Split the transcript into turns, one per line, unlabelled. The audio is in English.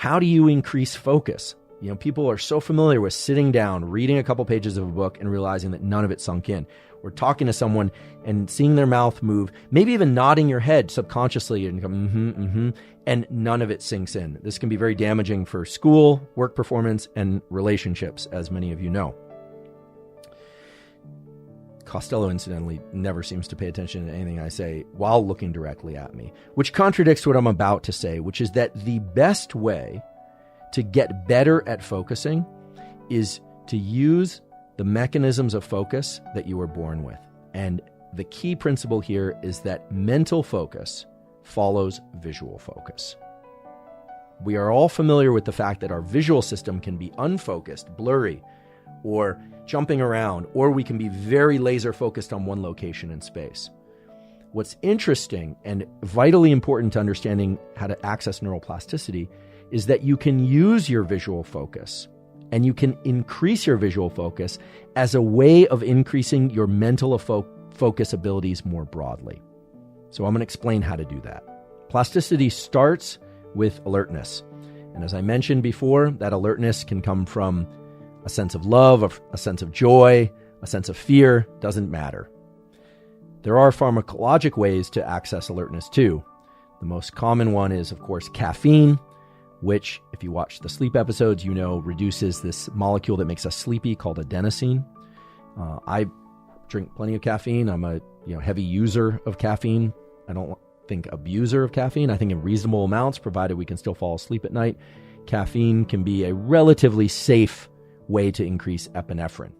how do you increase focus? You know, people are so familiar with sitting down, reading a couple pages of a book and realizing that none of it sunk in. Or talking to someone and seeing their mouth move, maybe even nodding your head subconsciously and come, and none of it sinks in. This can be very damaging for school, work performance, and relationships, as many of you know. Costello, incidentally, never seems to pay attention to anything I say while looking directly at me, which contradicts what I'm about to say, which is that the best way to get better at focusing is to use the mechanisms of focus that you were born with. And the key principle here is that mental focus follows visual focus. We are all familiar with the fact that our visual system can be unfocused, blurry, or jumping around, or we can be very laser focused on one location in space. What's interesting and vitally important to understanding how to access neuroplasticity is that you can use your visual focus and you can increase your visual focus as a way of increasing your mental focus abilities more broadly. So I'm going to explain how to do that. Plasticity starts with alertness. And as I mentioned before, that alertness can come from a sense of love, a sense of joy, a sense of fear, doesn't matter. There are pharmacologic ways to access alertness too. The most common one is, of course, caffeine, which, if you watch the sleep episodes, you know reduces this molecule that makes us sleepy called adenosine. I drink plenty of caffeine. I'm a heavy user of caffeine. I don't think abuser of caffeine. I think in reasonable amounts, provided we can still fall asleep at night. Caffeine can be a relatively safe way to increase epinephrine.